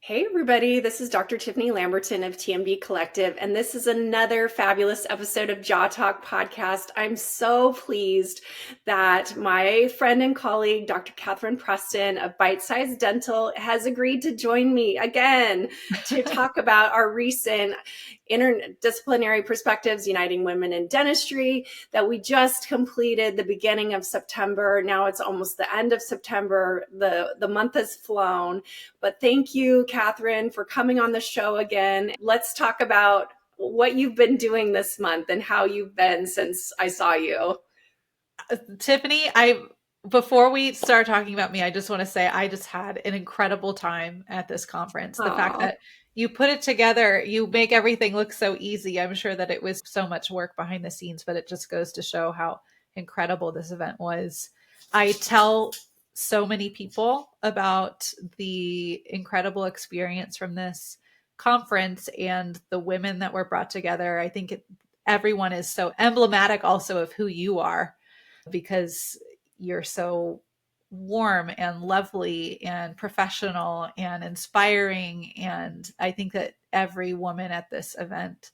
Hey, everybody, this is Dr. Tiffany Lamberton of TMD Collective, and this is another fabulous episode of Jaw Talk Podcast. I'm so pleased that my friend and colleague, Dr. Kathryn Preston of Bite Size Dental, has agreed to join me again to talk about our recent Interdisciplinary Perspectives Uniting Women in Dentistry that we just completed the beginning of September. Now it's almost the end of September. The month has flown. But thank you, Kathryn, for coming on the show again. Let's talk about what you've been doing this month and how you've been since I saw you. Tiffany, before we start talking about me, I just want to say I just had an incredible time at this conference. The fact Oh, that you put it together, you make everything look so easy. I'm sure that it was so much work behind the scenes, but it just goes to show how incredible this event was. I tell so many people about the incredible experience from this conference and the women that were brought together. I think everyone is so emblematic also of who you are, because you're so warm and lovely and professional and inspiring. And I think that every woman at this event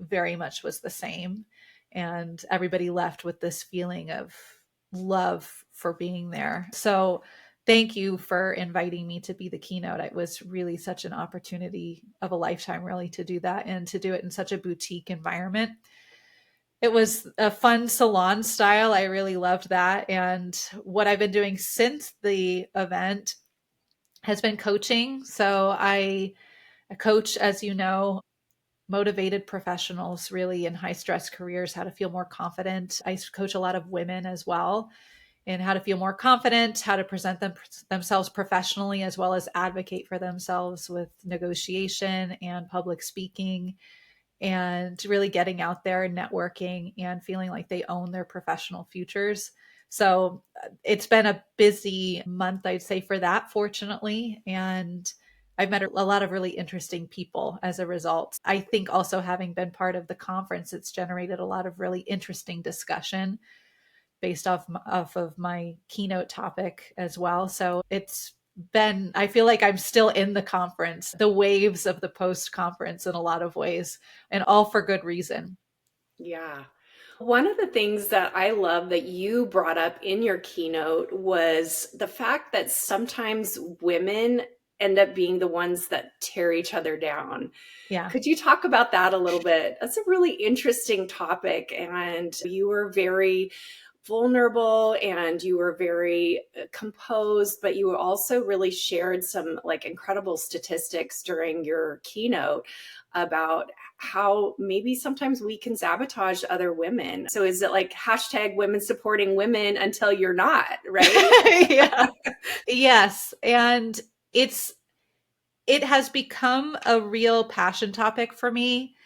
very much was the same. And everybody left with this feeling of love for being there. So thank you for inviting me to be the keynote. It was really such an opportunity of a lifetime, really, to do that and to do it in such a boutique environment. It was a fun salon style. I really loved that. And what I've been doing since the event has been coaching. So I coach, as you know, motivated professionals really in high stress careers, how to feel more confident. I coach a lot of women as well in how to feel more confident, how to present themselves professionally, as well as advocate for themselves with negotiation and public speaking, and really getting out there and networking and feeling like they own their professional futures. So it's been a busy month, I'd say, for that, fortunately. And I've met a lot of really interesting people as a result. I think also having been part of the conference, it's generated a lot of really interesting discussion based off of my keynote topic as well. So I feel like I'm still in the conference, the waves of the post conference in a lot of ways, and all for good reason. yeah. One of the things that I love that you brought up in your keynote was the fact that sometimes women end up being the ones that tear each other down. Yeah. Could you talk about that a little bit? That's a really interesting topic, and you were very vulnerable and you were very composed, but you also really shared some like incredible statistics during your keynote about how maybe sometimes we can sabotage other women. So is it like hashtag women supporting women until you're not, right? Yeah. Yes. And it's it has become a real passion topic for me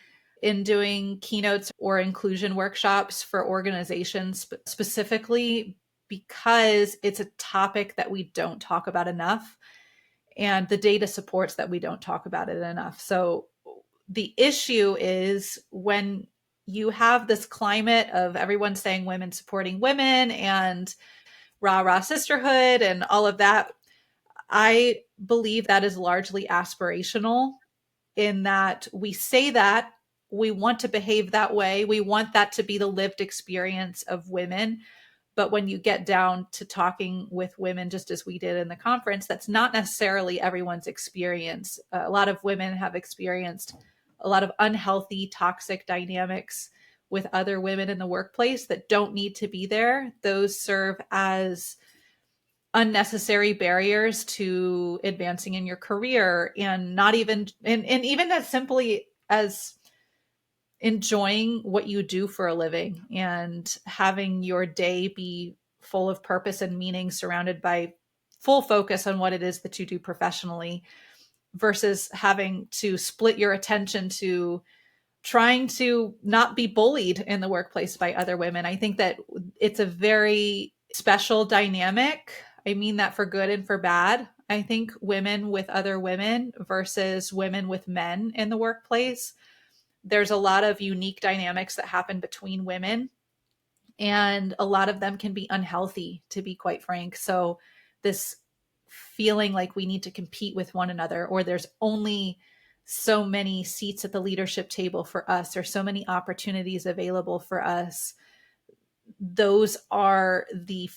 in doing keynotes or inclusion workshops for organizations specifically, because it's a topic that we don't talk about enough, and the data supports that we don't talk about it enough. So the issue is when you have this climate of everyone saying women supporting women and rah rah sisterhood and all of that, I believe that is largely aspirational, in that we say that we want to behave that way. We want that to be the lived experience of women. But when you get down to talking with women, just as we did in the conference, that's not necessarily everyone's experience. A lot of women have experienced a lot of unhealthy, toxic dynamics with other women in the workplace that don't need to be there. Those serve as unnecessary barriers to advancing in your career, and not even and even as simply as enjoying what you do for a living and having your day be full of purpose and meaning, surrounded by full focus on what it is that you do professionally, versus having to split your attention to trying to not be bullied in the workplace by other women. I think that it's a very special dynamic. I mean that for good and for bad. I think women with other women versus women with men in the workplace, there's a lot of unique dynamics that happen between women, and a lot of them can be unhealthy, to be quite frank. So this feeling like we need to compete with one another, or there's only so many seats at the leadership table for us, or so many opportunities available for us. Those are the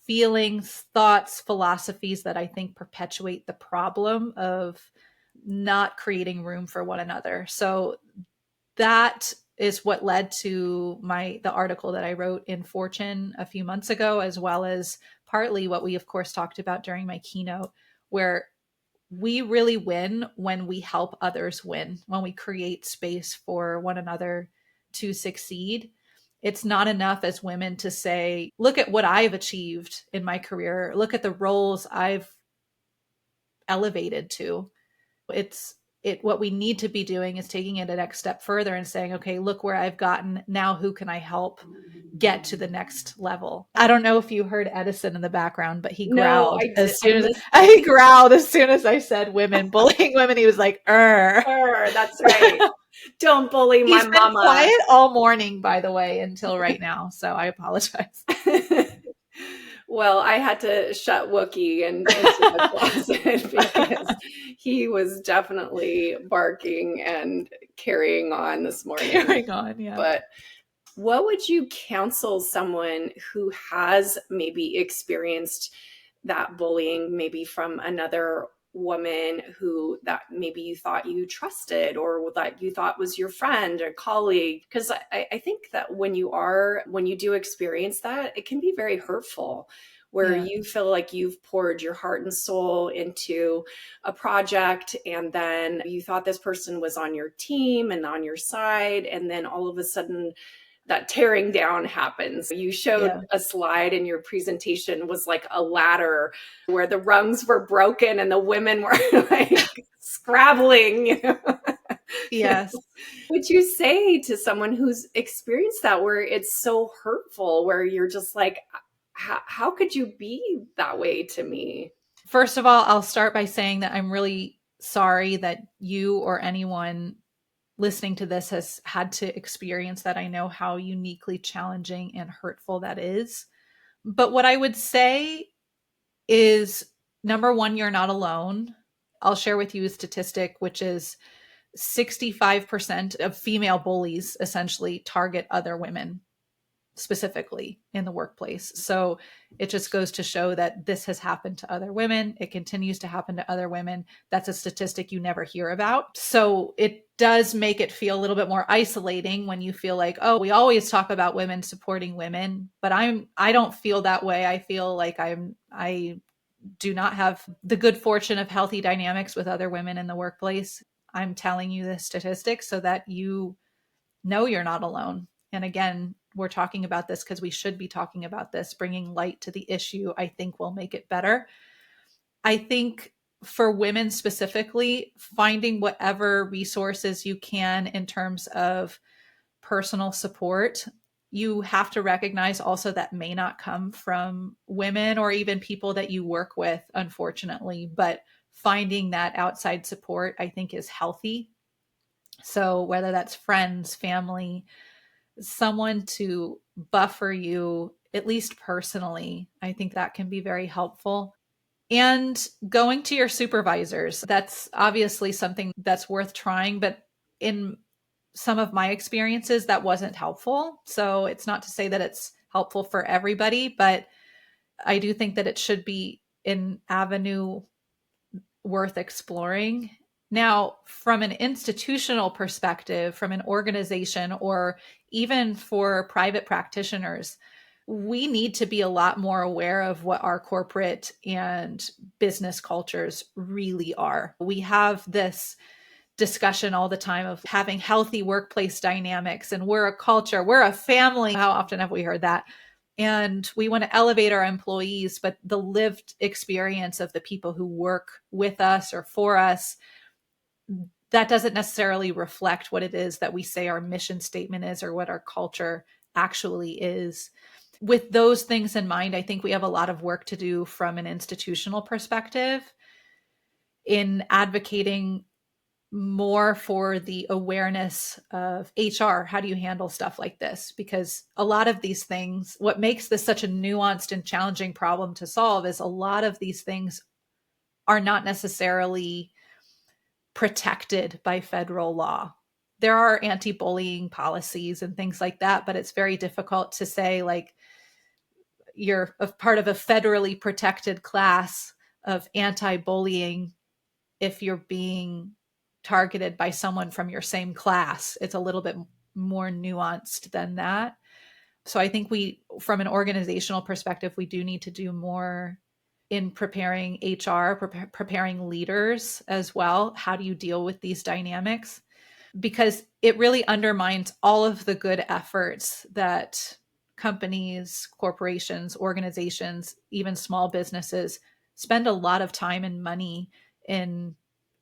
feelings, thoughts, philosophies that I think perpetuate the problem of not creating room for one another. So that is what led to the article that I wrote in Fortune a few months ago, as well as partly what we of course talked about during my keynote, where we really win when we help others win, when we create space for one another to succeed. It's not enough as women to say, look at what I've achieved in my career, look at the roles I've elevated to. What we need to be doing is taking it a next step further and saying, okay, look where I've gotten. Now who can I help get to the next level? I don't know if you heard Edison in the background, but he growled as soon as I said women bullying women. He was like, That's right. Don't bully my mama. He's been quiet all morning, by the way, until right now. So I apologize. Well, I had to shut Wookie into the closet because he was definitely barking and carrying on this morning. Carrying on, yeah. But what would you counsel someone who has maybe experienced that bullying, maybe from another woman who that maybe you thought you trusted or that you thought was your friend or colleague? Because I think that when you do experience that, it can be very hurtful, where you feel like you've poured your heart and soul into a project, and then you thought this person was on your team and on your side, and then all of a sudden that tearing down happens. You showed a slide in your presentation was like a ladder where the rungs were broken and the women were like scrabbling, you know? Yes. Would you say to someone who's experienced that, where it's so hurtful, where you're just like, how could you be that way to me? First of all, I'll start by saying that I'm really sorry that you or anyone listening to this has had to experience that. I know how uniquely challenging and hurtful that is. But what I would say is, number one, you're not alone. I'll share with you a statistic, which is 65% of female bullies essentially target other women, specifically in the workplace. So it just goes to show that this has happened to other women. It continues to happen to other women. That's a statistic you never hear about. So it does make it feel a little bit more isolating when you feel like, oh, we always talk about women supporting women, but I don't feel that way. I feel like I do not have the good fortune of healthy dynamics with other women in the workplace. I'm telling you this statistic so that you know you're not alone. And again, we're talking about this because we should be talking about this. Bringing light to the issue, I think, will make it better. I think for women specifically, finding whatever resources you can in terms of personal support. You have to recognize also that may not come from women or even people that you work with, unfortunately, but finding that outside support, I think, is healthy. So whether that's friends, family, someone to buffer you, at least personally, I think that can be very helpful. And going to your supervisors, that's obviously something that's worth trying, but in some of my experiences, that wasn't helpful. So it's not to say that it's helpful for everybody, but I do think that it should be an avenue worth exploring. Now, from an institutional perspective, from an organization, or even for private practitioners, we need to be a lot more aware of what our corporate and business cultures really are. We have this discussion all the time of having healthy workplace dynamics, and we're a culture, we're a family. How often have we heard that? And we want to elevate our employees, but the lived experience of the people who work with us or for us, that doesn't necessarily reflect what it is that we say our mission statement is or what our culture actually is. With those things in mind, I think we have a lot of work to do from an institutional perspective in advocating more for the awareness of HR. How do you handle stuff like this? Because a lot of these things, what makes this such a nuanced and challenging problem to solve is a lot of these things are not necessarily protected by federal law. There are anti-bullying policies and things like that, but it's very difficult to say like you're a part of a federally protected class of anti-bullying if you're being targeted by someone from your same class. It's a little bit more nuanced than that. So I think from an organizational perspective, we do need to do more in preparing HR, preparing leaders as well. How do you deal with these dynamics? Because it really undermines all of the good efforts that companies, corporations, organizations, even small businesses spend a lot of time and money in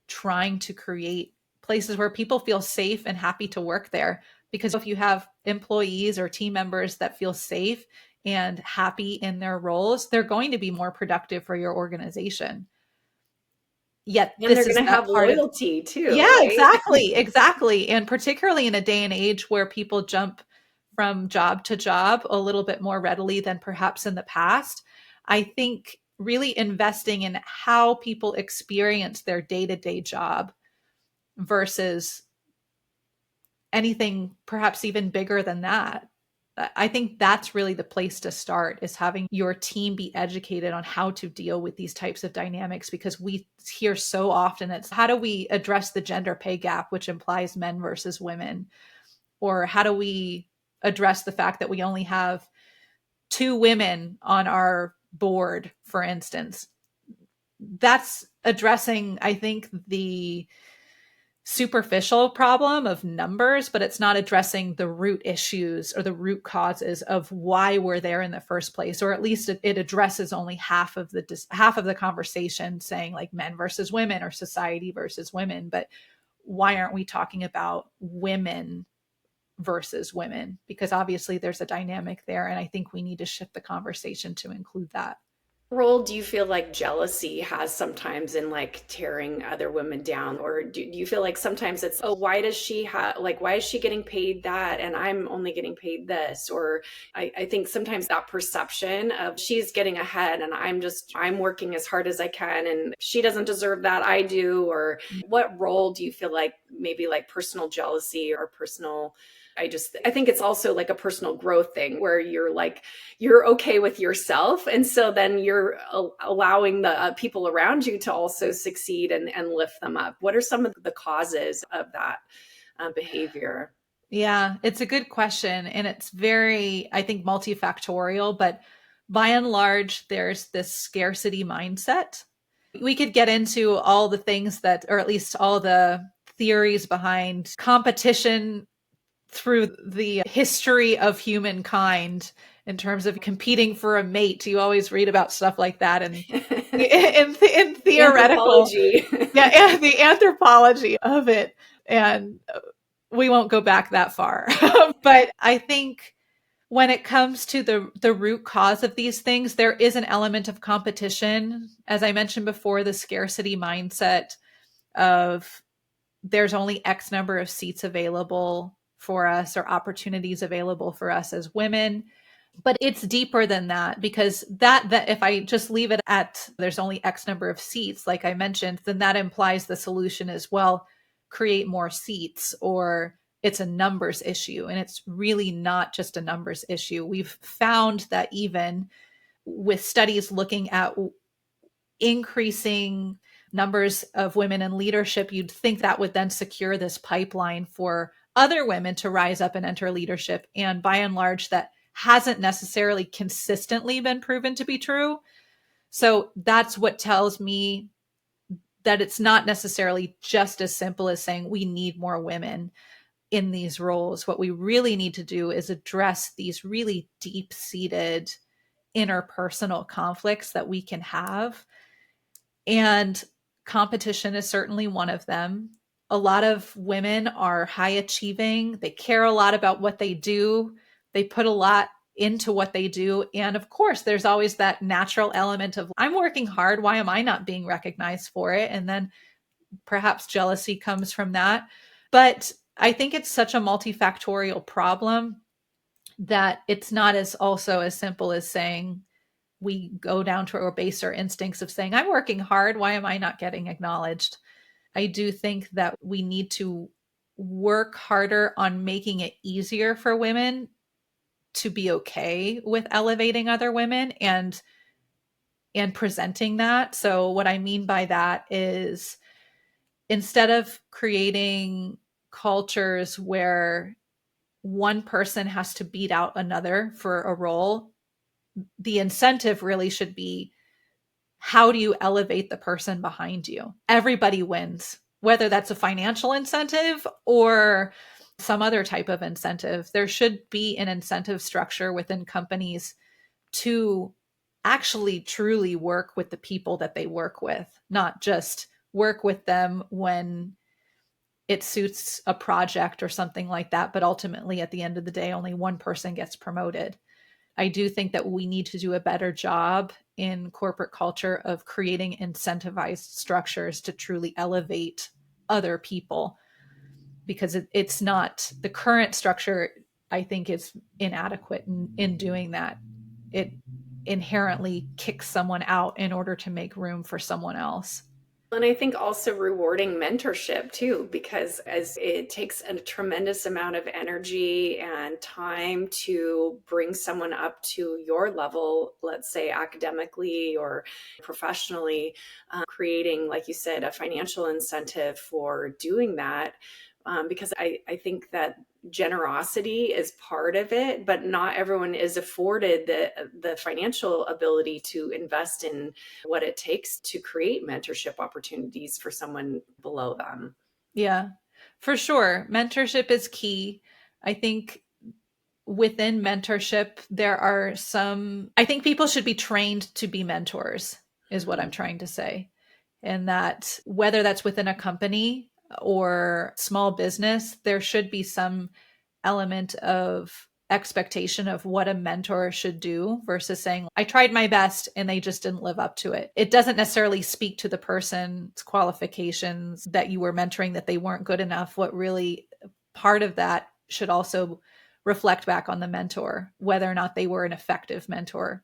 trying to create places where people feel safe and happy to work there. Because if you have employees or team members that feel safe and happy in their roles, they're going to be more productive for your organization. Yet And they're this is going to not have part of, loyalty too, yeah, right? exactly. And particularly in a day and age where people jump from job to job a little bit more readily than perhaps in the past, I think really investing in how people experience their day-to-day job versus anything perhaps even bigger than that. I think that's really the place to start, is having your team be educated on how to deal with these types of dynamics, because we hear so often it's how do we address the gender pay gap, which implies men versus women? Or how do we address the fact that we only have 2 women on our board, for instance? That's addressing, I think, the superficial problem of numbers, but it's not addressing the root issues or the root causes of why we're there in the first place. Or at least it addresses only half of the conversation, saying like men versus women or society versus women. But why aren't we talking about women versus women? Because obviously there's a dynamic there, and I think we need to shift the conversation to include that. Role do you feel like jealousy has sometimes in like tearing other women down? Or do you feel like sometimes it's, oh, why does she have, like, why is she getting paid that and I'm only getting paid this? Or I think sometimes that perception of she's getting ahead and I'm working as hard as I can and she doesn't deserve that, I do. Or what role do you feel like maybe like personal jealousy or personal, I think it's also like a personal growth thing where you're okay with yourself. And so then you're allowing the people around you to also succeed and lift them up. What are some of the causes of that behavior? Yeah, it's a good question. And it's very, I think, multifactorial, but by and large, there's this scarcity mindset. We could get into all the things that, or at least all the theories behind competition through the history of humankind in terms of competing for a mate. You always read about stuff like that, and in theoretical, Anthropology. yeah, and the anthropology of it. And we won't go back that far. But I think when it comes to the root cause of these things, there is an element of competition. As I mentioned before, the scarcity mindset of there's only X number of seats available for us or opportunities available for us as women. But it's deeper than that, because that if I just leave it at there's only X number of seats, like I mentioned, then that implies the solution is, well, create more seats, or it's a numbers issue. And it's really not just a numbers issue. We've found that even with studies looking at increasing numbers of women in leadership, you'd think that would then secure this pipeline for other women to rise up and enter leadership. And by and large, that hasn't necessarily consistently been proven to be true. So that's what tells me that it's not necessarily just as simple as saying we need more women in these roles. What we really need to do is address these really deep-seated interpersonal conflicts that we can have. And competition is certainly one of them. A lot of women are high achieving. They care a lot about what they do. They put a lot into what they do. And of course, there's always that natural element of, I'm working hard. Why am I not being recognized for it? And then perhaps jealousy comes from that. But I think it's such a multifactorial problem that it's not as also as simple as saying we go down to our baser instincts of saying, I'm working hard. Why am I not getting acknowledged? I do think that we need to work harder on making it easier for women to be okay with elevating other women and presenting that. So what I mean by that is, instead of creating cultures where one person has to beat out another for a role, the incentive really should be, how do you elevate the person behind you? Everybody wins, whether that's a financial incentive or some other type of incentive. There should be an incentive structure within companies to actually truly work with the people that they work with, not just work with them when it suits a project or something like that. But ultimately, at the end of the day, only one person gets promoted. I do think that we need to do a better job in corporate culture of creating incentivized structures to truly elevate other people, because it's not, the current structure, I think, is inadequate in doing that. It inherently kicks someone out in order to make room for someone else. And I think also rewarding mentorship too, because as it takes a tremendous amount of energy and time to bring someone up to your level, let's say academically or professionally, creating, like you said, a financial incentive for doing that. Because I think that generosity is part of it, but not everyone is afforded the financial ability to invest in what it takes to create mentorship opportunities for someone below them. Yeah, for sure. Mentorship is key. I think within mentorship, there are I think people should be trained to be mentors, is what I'm trying to say. And that whether that's within a company or small business, there should be some element of expectation of what a mentor should do versus saying, I tried my best and they just didn't live up to it. It doesn't necessarily speak to the person's qualifications that you were mentoring, that they weren't good enough. What really, part of that should also reflect back on the mentor, whether or not they were an effective mentor.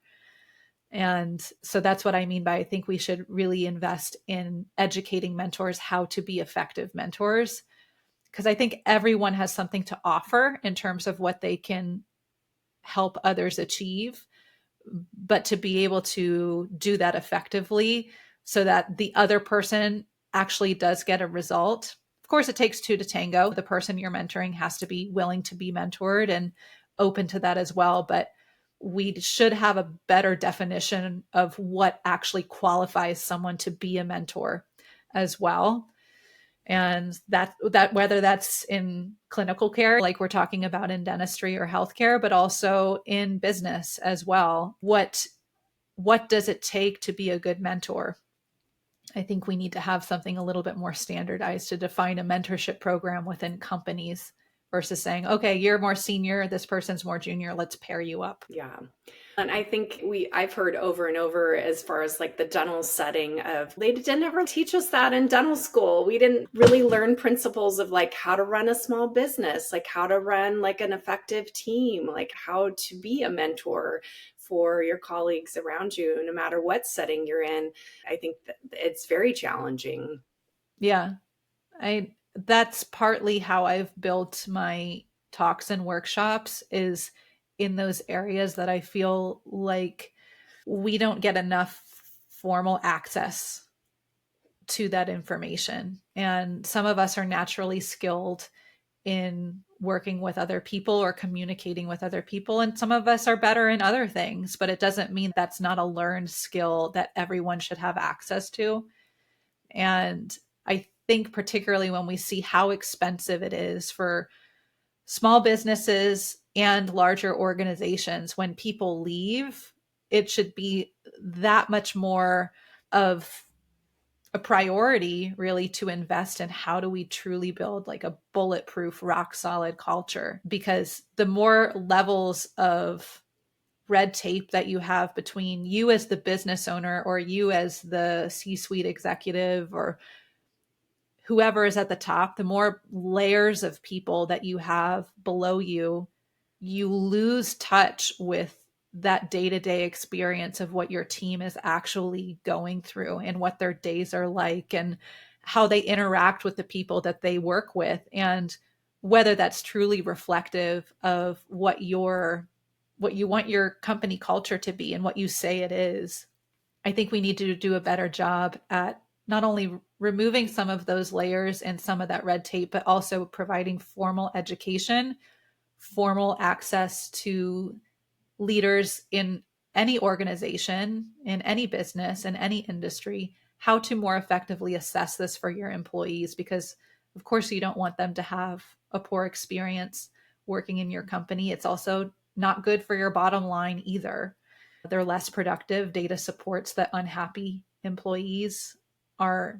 And so that's what I mean by, I think we should really invest in educating mentors how to be effective mentors, because I think everyone has something to offer in terms of what they can help others achieve. But to be able to do that effectively so that the other person actually does get a result. Of course, it takes two to tango. The person you're mentoring has to be willing to be mentored and open to that as well. But we should have a better definition of what actually qualifies someone to be a mentor as well. And that whether that's in clinical care, like we're talking about in dentistry or healthcare, but also in business as well. What does it take to be a good mentor? I think we need to have something a little bit more standardized to define a mentorship program within companies versus saying, okay, you're more senior, this person's more junior, let's pair you up. Yeah. And I think I've heard over and over, as far as like the dental setting, of they didn't ever teach us that in dental school. We didn't really learn principles of like how to run a small business, like how to run like an effective team, like how to be a mentor for your colleagues around you, no matter what setting you're in. I think that it's very challenging. Yeah. That's partly how I've built my talks and workshops, is in those areas that I feel like we don't get enough formal access to that information. And some of us are naturally skilled in working with other people or communicating with other people, and some of us are better in other things, but it doesn't mean that's not a learned skill that everyone should have access to. And I think particularly when we see how expensive it is for small businesses and larger organizations, when people leave, it should be that much more of a priority really to invest in how do we truly build like a bulletproof, rock solid culture. Because the more levels of red tape that you have between you as the business owner or you as the C-suite executive or whoever is at the top, the more layers of people that you have below you, you lose touch with that day-to-day experience of what your team is actually going through and what their days are like and how they interact with the people that they work with, and whether that's truly reflective of what you want your company culture to be and what you say it is. I think we need to do a better job at not only removing some of those layers and some of that red tape, but also providing formal education, formal access to leaders in any organization, in any business, in any industry, how to more effectively assess this for your employees, because of course you don't want them to have a poor experience working in your company. It's also not good for your bottom line either. They're less productive. Data supports that unhappy employees are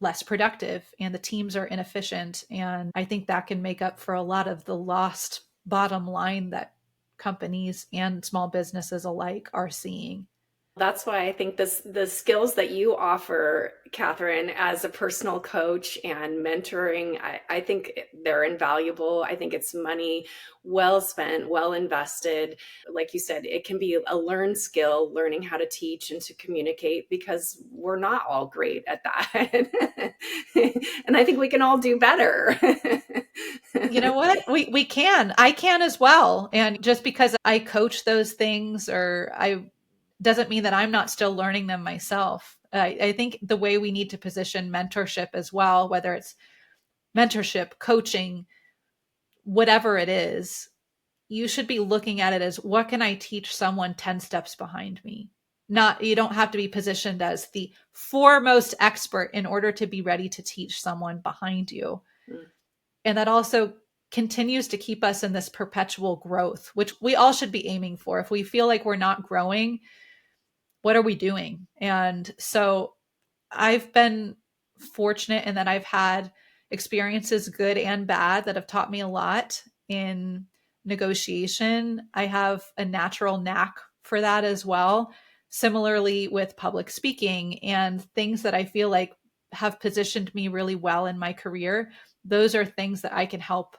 less productive and the teams are inefficient. And I think that can make up for a lot of the lost bottom line that companies and small businesses alike are seeing. That's why I think the skills that you offer, Kathryn, as a personal coach and mentoring, I think they're invaluable. I think it's money well spent, well invested. Like you said, it can be a learned skill, learning how to teach and to communicate, because we're not all great at that. And I think we can all do better. You know what? We can. I can as well. And just because I coach those things doesn't mean that I'm not still learning them myself. I think the way we need to position mentorship as well, whether it's mentorship, coaching, whatever it is, you should be looking at it as, what can I teach someone 10 steps behind me? You don't have to be positioned as the foremost expert in order to be ready to teach someone behind you. Mm. And that also continues to keep us in this perpetual growth, which we all should be aiming for. If we feel like we're not growing, what are we doing? And so I've been fortunate in that I've had experiences, good and bad, that have taught me a lot in negotiation. I have a natural knack for that as well. Similarly with public speaking and things that I feel like have positioned me really well in my career. Those are things that I can help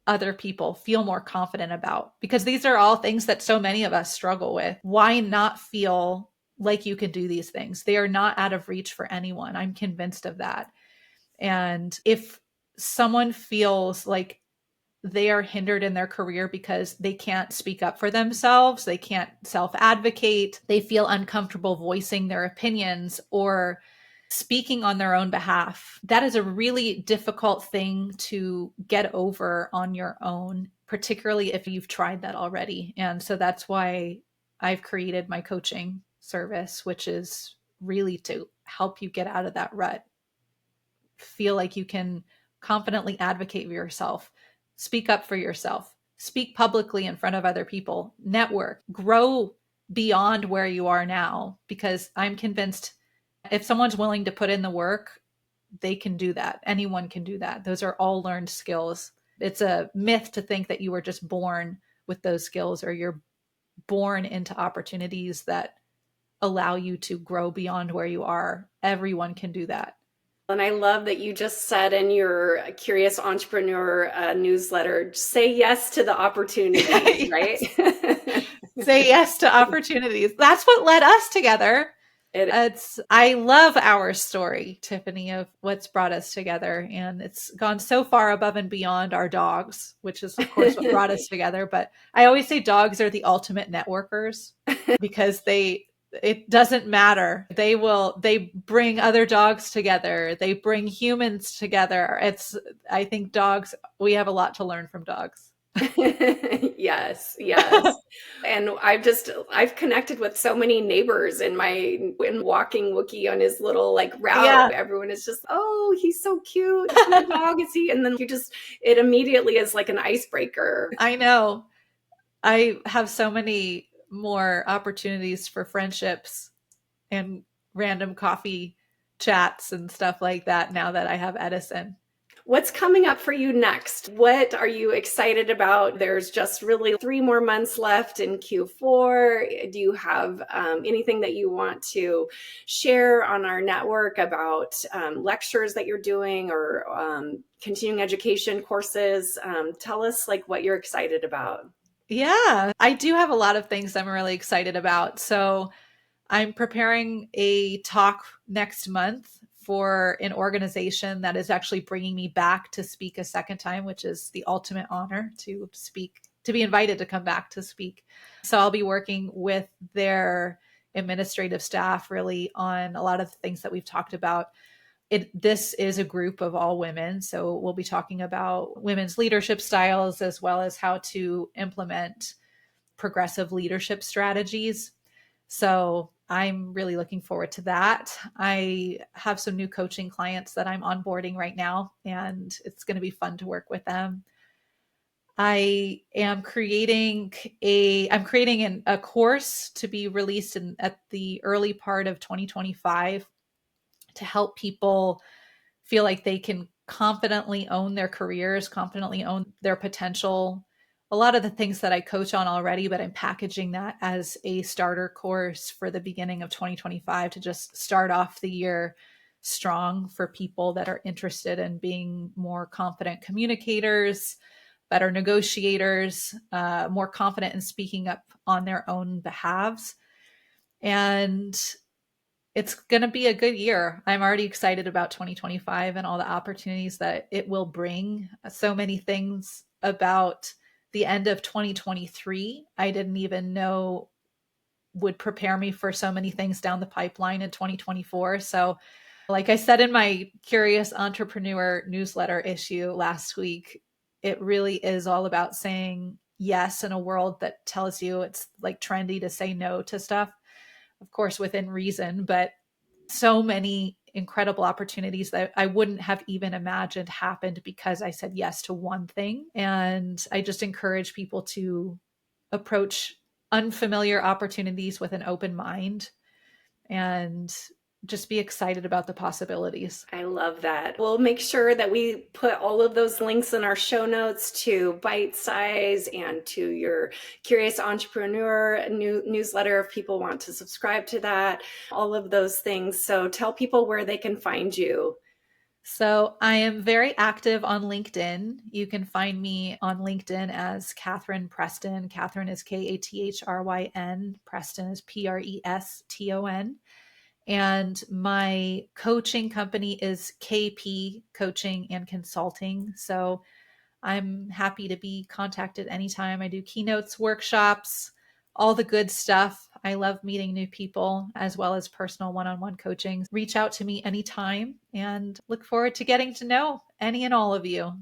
other people feel more confident about, because these are all things that so many of us struggle with. Why not feel like you can do these things? They are not out of reach for anyone. I'm convinced of that. And if someone feels like they are hindered in their career because they can't speak up for themselves, they can't self-advocate, they feel uncomfortable voicing their opinions or speaking on their own behalf, that is a really difficult thing to get over on your own, particularly if you've tried that already. And so that's why I've created my coaching service, which is really to help you get out of that rut, feel like you can confidently advocate for yourself, speak up for yourself, speak publicly in front of other people, network, grow beyond where you are now, because I'm convinced if someone's willing to put in the work, they can do that. Anyone can do that. Those are all learned skills. It's a myth to think that you were just born with those skills, or you're born into opportunities that allow you to grow beyond where you are. Everyone can do that. And I love that you just said in your Curious Entrepreneur newsletter, say yes to the opportunity, right? Say yes to opportunities. That's what led us together. I love our story, Tiffany, of what's brought us together. And it's gone so far above and beyond our dogs, which is, of course, what brought us together. But I always say dogs are the ultimate networkers, because it doesn't matter. They bring other dogs together. They bring humans together. I think dogs, we have a lot to learn from dogs. Yes. And I've connected with so many neighbors in walking Wookie on his little route. Yeah. Everyone is just, oh, he's so cute. What dog is he? And then it immediately is like an icebreaker. I know. I have so many more opportunities for friendships and random coffee chats and stuff like that now that I have Edison. What's coming up for you next? What are you excited about? There's just really 3 more months left in Q4. Do you have anything that you want to share on our network about lectures that you're doing or continuing education courses? Tell us like what you're excited about. Yeah, I do have a lot of things I'm really excited about. So I'm preparing a talk next month for an organization that is actually bringing me back to speak a second time, which is the ultimate honor to speak, to be invited to come back to speak. So I'll be working with their administrative staff really on a lot of the things that we've talked about. This is a group of all women. So we'll be talking about women's leadership styles as well as how to implement progressive leadership strategies. So I'm really looking forward to that. I have some new coaching clients that I'm onboarding right now, and it's going to be fun to work with them. I'm creating a course to be released at the early part of 2025 to help people feel like they can confidently own their careers, confidently own their potential. A lot of the things that I coach on already, but I'm packaging that as a starter course for the beginning of 2025 to just start off the year strong for people that are interested in being more confident communicators, better negotiators, more confident in speaking up on their own behalves. And it's going to be a good year. I'm already excited about 2025 and all the opportunities that it will bring. So many things about the end of 2023 I didn't even know would prepare me for so many things down the pipeline in 2024. So, like I said in my Curious Entrepreneur newsletter issue last week, it really is all about saying yes in a world that tells you it's like trendy to say no to stuff, of course, within reason, but so many incredible opportunities that I wouldn't have even imagined happened because I said yes to one thing. And I just encourage people to approach unfamiliar opportunities with an open mind and just be excited about the possibilities. I love that. We'll make sure that we put all of those links in our show notes to Bite Size and to your Curious Entrepreneur newsletter if people want to subscribe to that, all of those things. So tell people where they can find you. So I am very active on LinkedIn. You can find me on LinkedIn as Kathryn Preston. Kathryn is Kathryn. Preston is Preston. And my coaching company is KP Coaching and Consulting. So I'm happy to be contacted anytime. I do keynotes, workshops, all the good stuff. I love meeting new people as well as personal one-on-one coaching. Reach out to me anytime and look forward to getting to know any and all of you.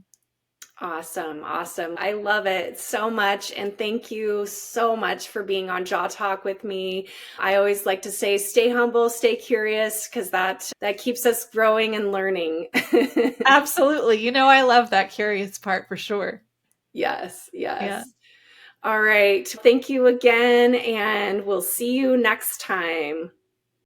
Awesome. Awesome. I love it so much. And thank you so much for being on Jaw Talk with me. I always like to say, stay humble, stay curious, because that keeps us growing and learning. Absolutely. You know, I love that curious part for sure. Yes. Yes. Yeah. All right. Thank you again. And we'll see you next time.